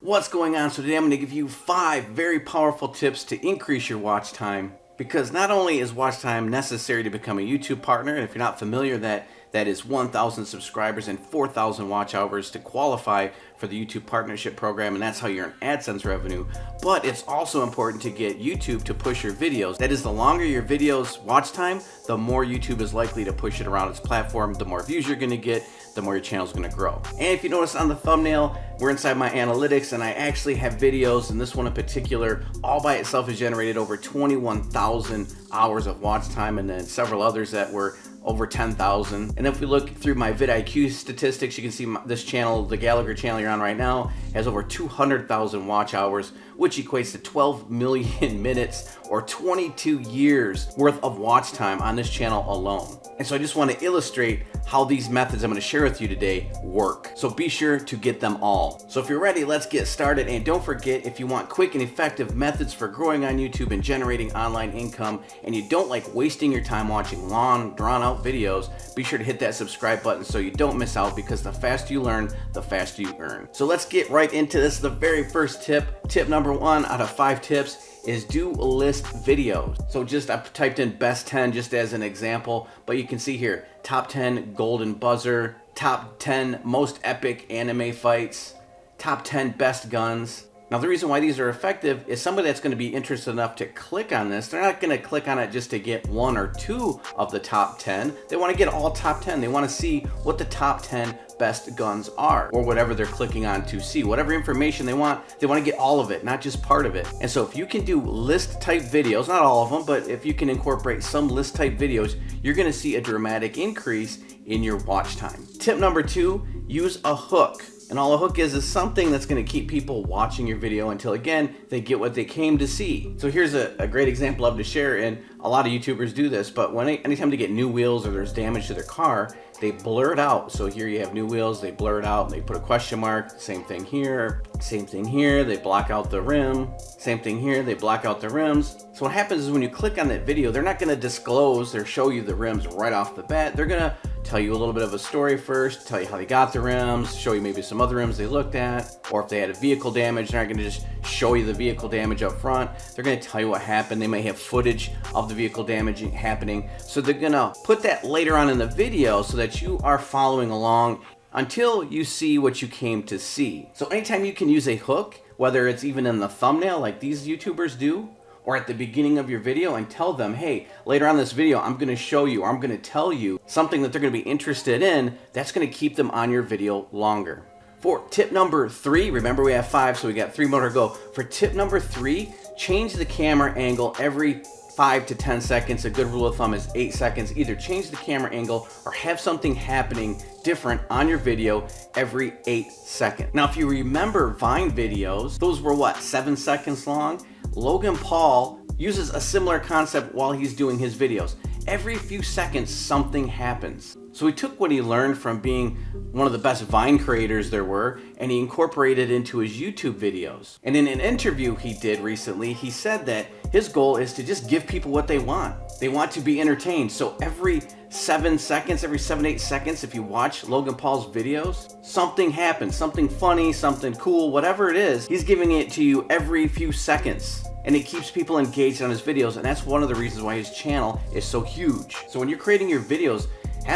What's going on? So today I'm going to give you 5 very powerful tips to increase your watch time, because not only is watch time necessary to become a YouTube partner, and if you're not familiar, that is 1,000 subscribers and 4,000 watch hours to qualify for the YouTube partnership program, and that's how you earn AdSense revenue. But it's also important to get YouTube to push your videos. That is, the longer your videos watch time, the more YouTube is likely to push it around its platform, the more views you're going to get, the more your channel is going to grow. And if you notice on the thumbnail, we're inside my analytics, and I actually have videos, and this one in particular, all by itself has generated over 21,000 hours of watch time, and then several others that were over 10,000. And if we look through my vidIQ statistics, you can see this channel, the Gallagher channel you're on right now, has over 200,000 watch hours, which equates to 12 million minutes or 22 years worth of watch time on this channel alone. And so I just want to illustrate how these methods I'm going to share with you today work. So be sure to get them all. So if you're ready, let's get started. And don't forget, if you want quick and effective methods for growing on YouTube and generating online income, and you don't like wasting your time watching long, drawn out videos, be sure to hit that subscribe button so you don't miss out, because the faster you learn, the faster you earn. So let's get right into this. The very first tip, tip number 1 out of 5 tips, is do list videos. So I've typed in best 10 just as an example, but you can see here, top 10 golden buzzer, top 10 most epic anime fights, top 10 best guns. Now the reason why these are effective is somebody that's going to be interested enough to click on this, they're not going to click on it just to get 1 or 2 of the top 10. They want to get all top 10. They want to see what the top 10 best guns are, or whatever they're clicking on to see. Whatever information they want to get all of it, not just part of it. And so if you can do list type videos, not all of them, but if you can incorporate some list type videos, you're going to see a dramatic increase in your watch time. Tip number 2, use a hook. And all a hook is something that's going to keep people watching your video until, again, they get what they came to see. So here's a great example of to share, and a lot of YouTubers do this, but anytime they get new wheels or there's damage to their car, they blur it out. So here you have new wheels, they blur it out, and they put a question mark. Same thing here, they block out the rim. Same thing here, they block out the rims. So what happens is when you click on that video, they're not going to disclose or show you the rims right off the bat. They're going to tell you a little bit of a story first, tell you how they got the rims, show you maybe some other rims they looked at, or if they had a vehicle damage, they're not going to just show you the vehicle damage up front. They're going to tell you what happened. They may have footage of the vehicle damage happening. So they're going to put that later on in the video so that you are following along until you see what you came to see. So anytime you can use a hook, whether it's even in the thumbnail like these YouTubers do, or at the beginning of your video, and tell them, hey, later on this video, I'm going to show you, or I'm going to tell you something that they're going to be interested in, that's going to keep them on your video longer. For tip number 3, remember we have 5, so we got 3 more to go. For tip number 3, change the camera angle every 5 to 10 seconds. A good rule of thumb is 8 seconds. Either change the camera angle or have something happening different on your video every 8 seconds. Now, if you remember Vine videos, those were what, 7 seconds long? Logan Paul uses a similar concept while he's doing his videos. Every few seconds, something happens. So he took what he learned from being one of the best Vine creators there were, and he incorporated it into his YouTube videos. And in an interview he did recently, he said that his goal is to just give people what they want. They want to be entertained. So every 7 seconds, every 7-8 seconds, if you watch Logan Paul's videos, something happens, something funny, something cool, whatever it is, he's giving it to you every few seconds. And it keeps people engaged on his videos, and that's one of the reasons why his channel is so huge. So when you're creating your videos,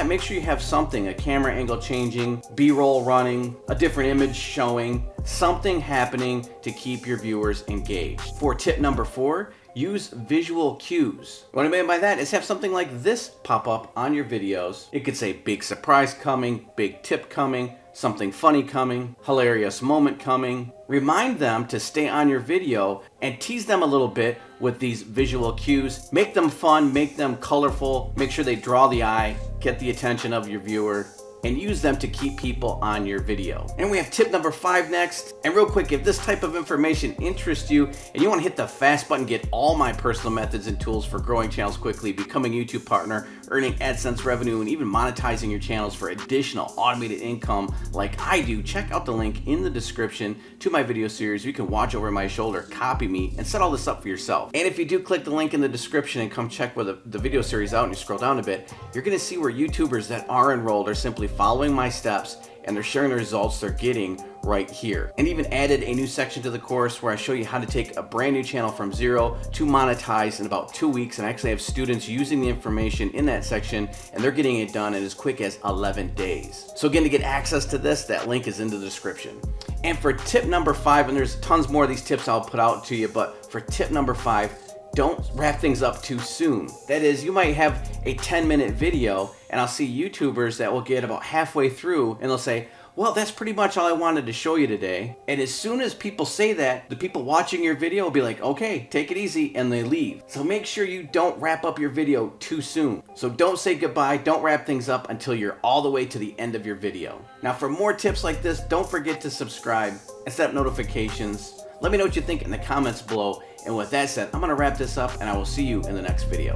make sure you have something, a camera angle changing, B-roll running, a different image showing, something happening to keep your viewers engaged. For tip number 4, use visual cues. What I mean by that is have something like this pop up on your videos. It could say big surprise coming, big tip coming, something funny coming, hilarious moment coming. Remind them to stay on your video and tease them a little bit with these visual cues. Make them fun, make them colorful, make sure they draw the eye, get the attention of your viewer, and use them to keep people on your video. And we have tip number 5 next. And real quick, if this type of information interests you and you want to hit the fast button, get all my personal methods and tools for growing channels quickly, becoming a YouTube partner, earning AdSense revenue, and even monetizing your channels for additional automated income like I do, check out the link in the description to my video series. You can watch over my shoulder, copy me, and set all this up for yourself. And if you do click the link in the description and come check where the video series out and you scroll down a bit, you're going to see where YouTubers that are enrolled are simply following my steps and they're sharing the results they're getting right here. And even added a new section to the course where I show you how to take a brand new channel from zero to monetize in about 2 weeks. And I actually have students using the information in that section, and they're getting it done in as quick as 11 days. So again, to get access to this, that link is in the description. And for tip number 5, and there's tons more of these tips I'll put out to you, but for tip number 5, don't wrap things up too soon. That is, you might have a 10-minute video, and I'll see YouTubers that will get about halfway through and they'll say, well, that's pretty much all I wanted to show you today. And as soon as people say that, the people watching your video will be like, okay, take it easy, and they leave. So make sure you don't wrap up your video too soon. So don't say goodbye, don't wrap things up until you're all the way to the end of your video. Now for more tips like this, don't forget to subscribe and set up notifications. Let me know what you think in the comments below. And with that said, I'm gonna wrap this up and I will see you in the next video.